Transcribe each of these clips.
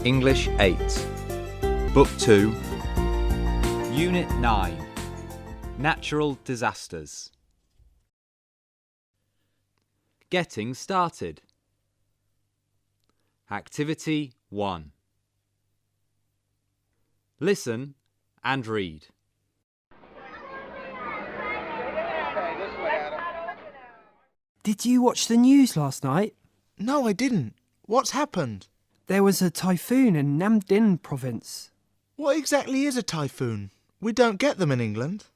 English 8, Book 2, Unit 9, Natural Disasters. Getting started. Activity 1. Listen and read. Did you watch the news last night? No, I didn't. What's happened? There was a typhoon in Nhathoc province. What exactly is a typhoon? We don't get them in England.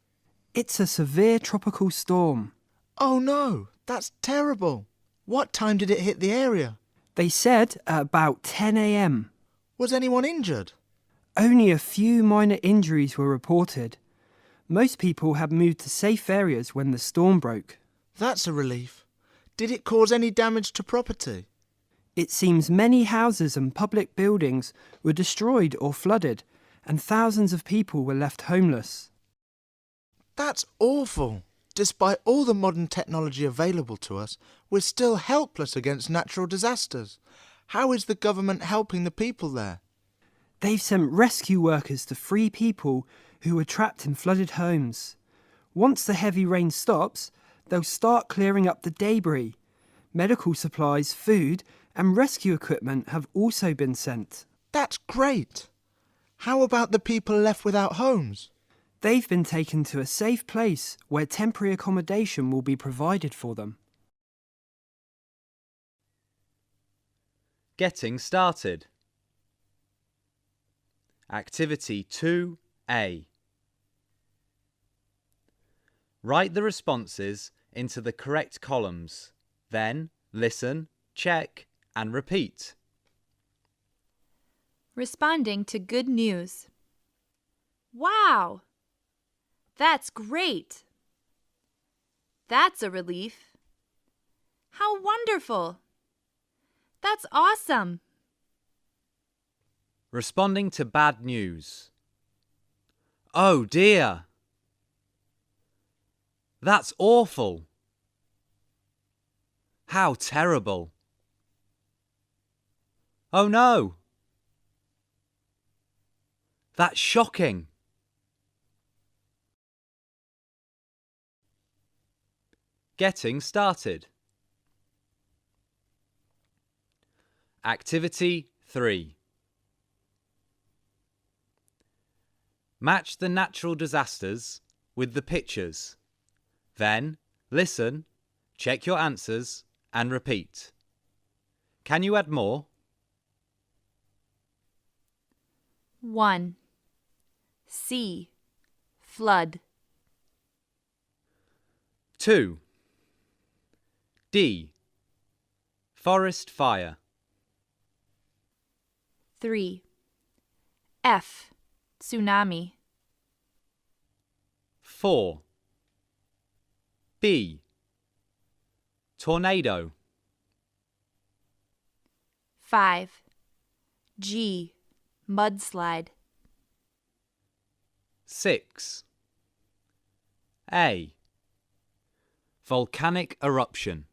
It's a severe tropical storm. Oh no, that's terrible. What time did it hit the area? They said at about 10 a.m. Was anyone injured? Only a few minor injuries were reported. Most people had moved to safe areas when the storm broke. That's a relief. Did it cause any damage to property? It seems many houses and public buildings were destroyed or flooded, and thousands of people were left homeless. That's awful. Despite all the modern technology available to us, we're still helpless against natural disasters. How is the government helping the people there? They've sent rescue workers to free people who were trapped in flooded homes. Once the heavy rain stops, they'll start clearing up the debris. Medical supplies, food, and rescue equipment have also been sent. That's great. How about the people left without homes? They've been taken to a safe place where temporary accommodation will be provided for them. Getting started. Activity 2A. Write the responses into the correct columns. Then listen, check, and repeat. Responding to good news. Wow! That's great! That's a relief. How wonderful! That's awesome! Responding to bad news. Oh dear! That's awful! How terrible! Oh no! That's shocking! Getting started. Activity 3. Match the natural disasters with the pictures. Then listen, check your answers, and repeat. Can you add more? 1. C. Flood. 2. D. Forest fire. 3. F. Tsunami. 4. B. Tornado. 5. G. Mudslide. 6. A. Volcanic eruption.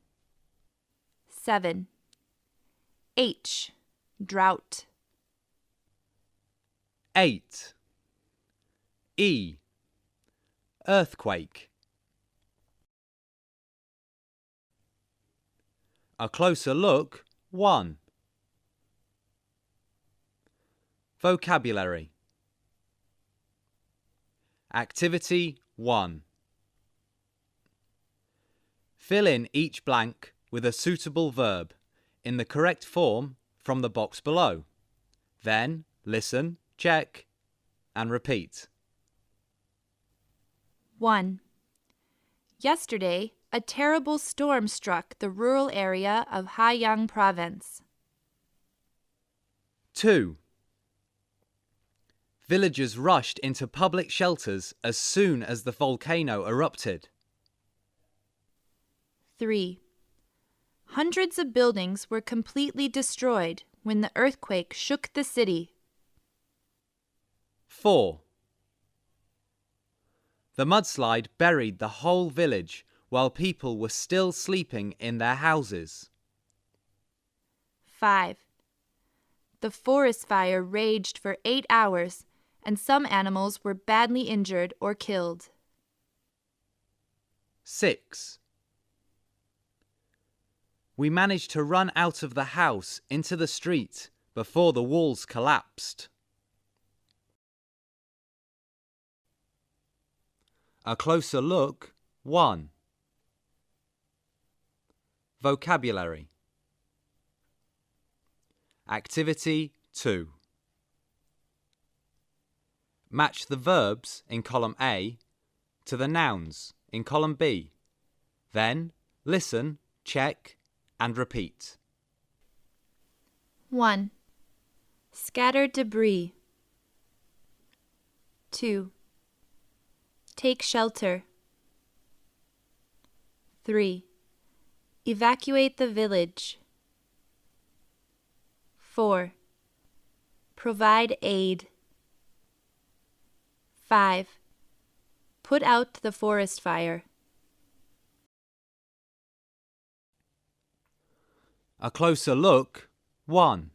7. H. Drought. 8. E. Earthquake. A closer look. 1. Vocabulary. Activity 1. Fill in each blank with a suitable verb in the correct form from the box below. Then listen, check, and repeat. 1. Yesterday, a terrible storm struck the rural area of Nhathoc province. 2. Villagers rushed into public shelters as soon as the volcano erupted. 3. Hundreds of buildings were completely destroyed when the earthquake shook the city. 4. The mudslide buried the whole village while people were still sleeping in their houses. 5. the forest fire raged for 8 hours, and some animals were badly injured or killed. 6. We managed to run out of the house into the street before the walls collapsed. A closer look. 1. Vocabulary. Activity 2. Match the verbs in column A to the nouns in column B. Then listen, check, and repeat. 1. Scatter debris. 2. Take shelter. 3. Evacuate the village. 4. Provide aid. 5. Put out the forest fire. A closer look. 1.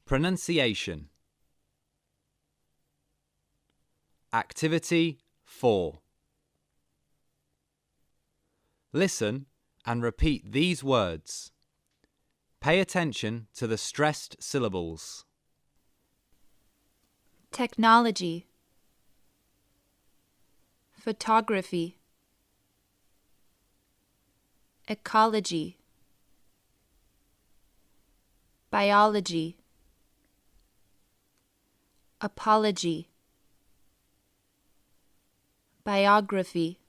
Pronunciation. Activity 4. Listen and repeat these words. Pay attention to the stressed syllables. Technology. Photography. Ecology. Biology. Apology. Biography.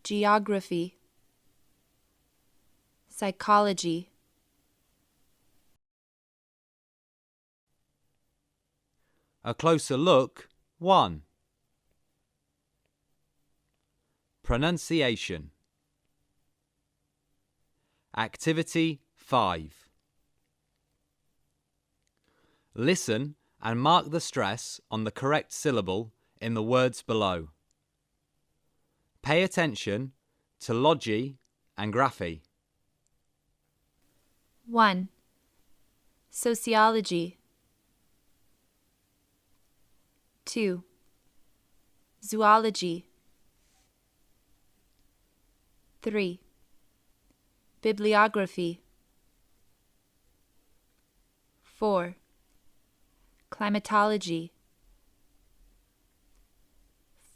Geography. Psychology. A closer look. 1. Pronunciation. Activity 5. Listen and mark the stress on the correct syllable in the words below. Pay attention to logy and graphy. 1. Sociology. 2. Zoology. 3. Bibliography. 4. Climatology.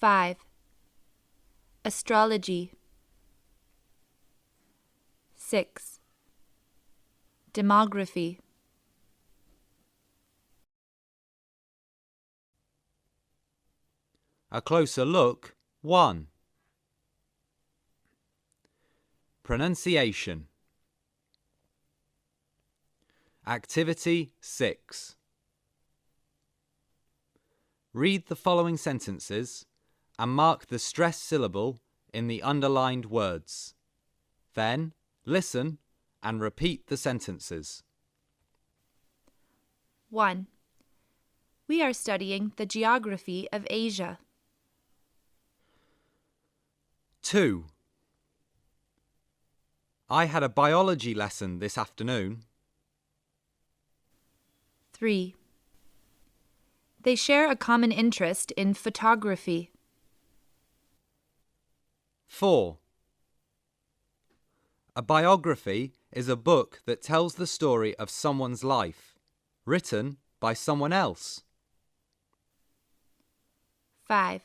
5. Astrology. 6. Demography. A closer look. 1. Pronunciation. Activity 6. Read the following sentences and mark the stressed syllable in the underlined words. Then listen and repeat the sentences. 1. We are studying the geography of Asia. 2. I had a biology lesson this afternoon. 3. They share a common interest in photography. 4. A biography is a book that tells the story of someone's life, written by someone else. 5.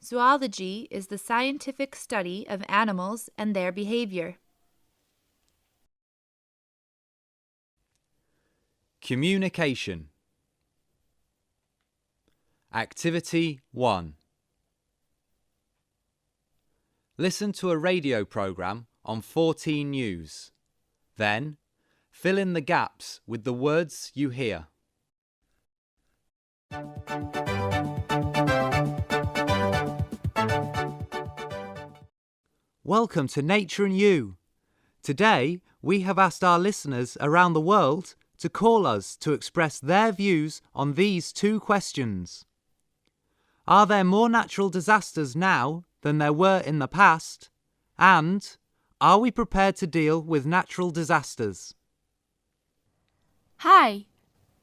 Zoology is the scientific study of animals and their behavior. Communication. Activity 1. Listen to a radio program on 14 News. Then, fill in the gaps with the words you hear. Welcome to Nature and You. Today, we have asked our listeners around the world to call us to express their views on these 2 questions. Are there more natural disasters now than there were in the past? And Are we prepared to deal with natural disasters? Hi,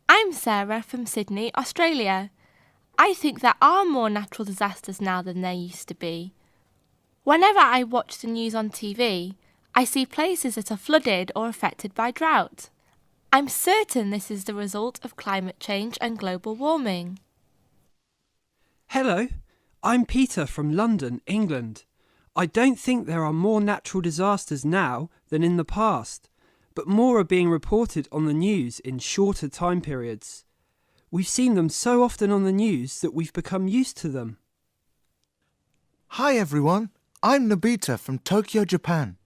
I'm Sarah from Sydney, Australia. I think there are more natural disasters now than there used to be. Whenever I watch the news on TV, I see places that are flooded or affected by drought. I'm certain this is the result of climate change and global warming. Hello, I'm Peter from London, England. I don't think there are more natural disasters now than in the past, but more are being reported on the news in shorter time periods. We've seen them so often on the news that we've become used to them. Hi everyone, I'm Nobita from Tokyo, Japan.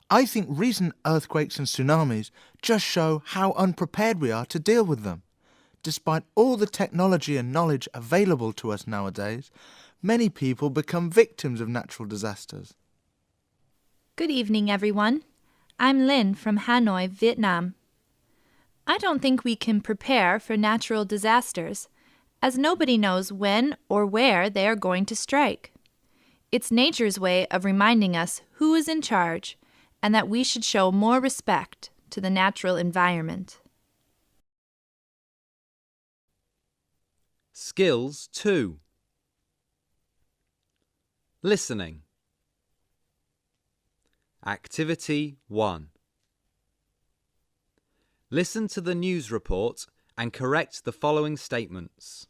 I think recent earthquakes and tsunamis just show how unprepared we are to deal with them. Despite all the technology and knowledge available to us nowadays, many people become victims of natural disasters. Good evening, everyone. I'm Lynn from Hanoi, Vietnam. I don't think we can prepare for natural disasters, as nobody knows when or where they are going to strike. It's nature's way of reminding us who is in charge and that we should show more respect to the natural environment. Skills 2. Listening. Activity 1. Listen to the news report and correct the following statements.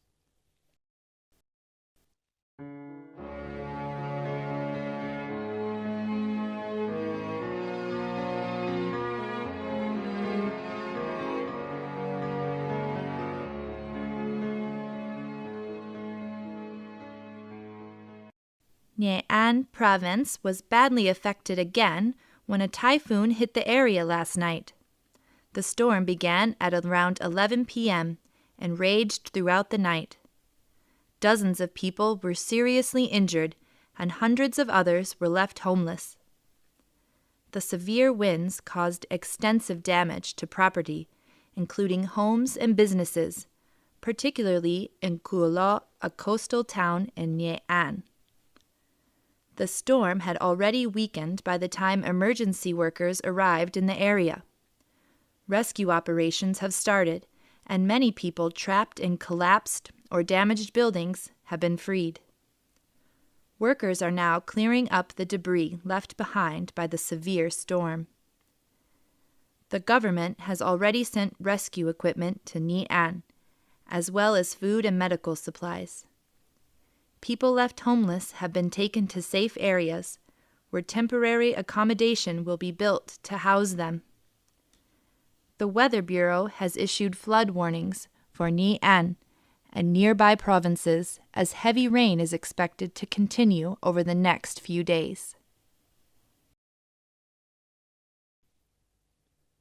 Nha An province was badly affected again when a typhoon hit the area last night. The storm began at around 11 p.m. and raged throughout the night. Dozens of people were seriously injured and hundreds of others were left homeless. The severe winds caused extensive damage to property, including homes and businesses, particularly in Kuala, a coastal town in Nha An. The storm had already weakened by the time emergency workers arrived in the area. Rescue operations have started, and many people trapped in collapsed or damaged buildings have been freed. Workers are now clearing up the debris left behind by the severe storm. The government has already sent rescue equipment to Nha An, as well as food and medical supplies. People left homeless have been taken to safe areas where temporary accommodation will be built to house them. The Weather Bureau has issued flood warnings for Nha An and nearby provinces as heavy rain is expected to continue over the next few days.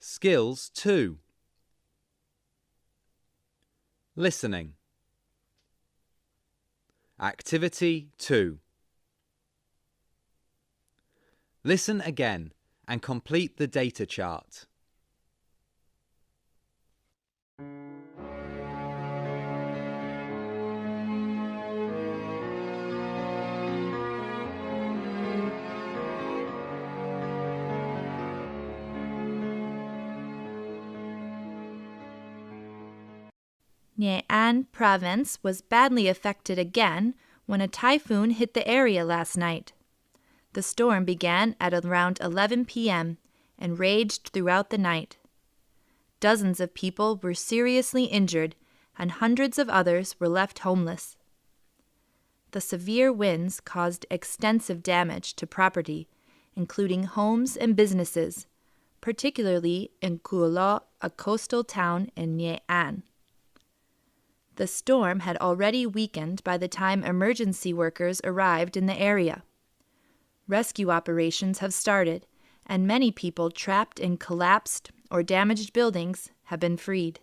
Skills 2. Listening. Activity 2. Listen again and complete the data chart. Nha An province was badly affected again when a typhoon hit the area last night. The storm began at around 11 p.m. and raged throughout the night. Dozens of people were seriously injured and hundreds of others were left homeless. The severe winds caused extensive damage to property, including homes and businesses, particularly in Kuala, a coastal town in Nha An. The storm had already weakened by the time emergency workers arrived in the area. Rescue operations have started, and many people trapped in collapsed or damaged buildings have been freed.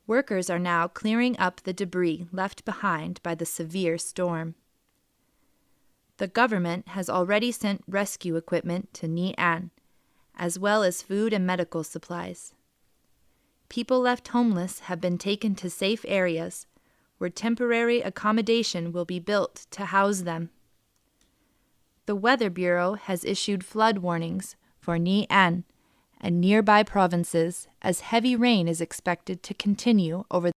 Workers are now clearing up the debris left behind by the severe storm. The government has already sent rescue equipment to Nha An, as well as food and medical supplies. People left homeless have been taken to safe areas where temporary accommodation will be built to house them. The Weather Bureau has issued flood warnings for Nhathoc and nearby provinces as heavy rain is expected to continue over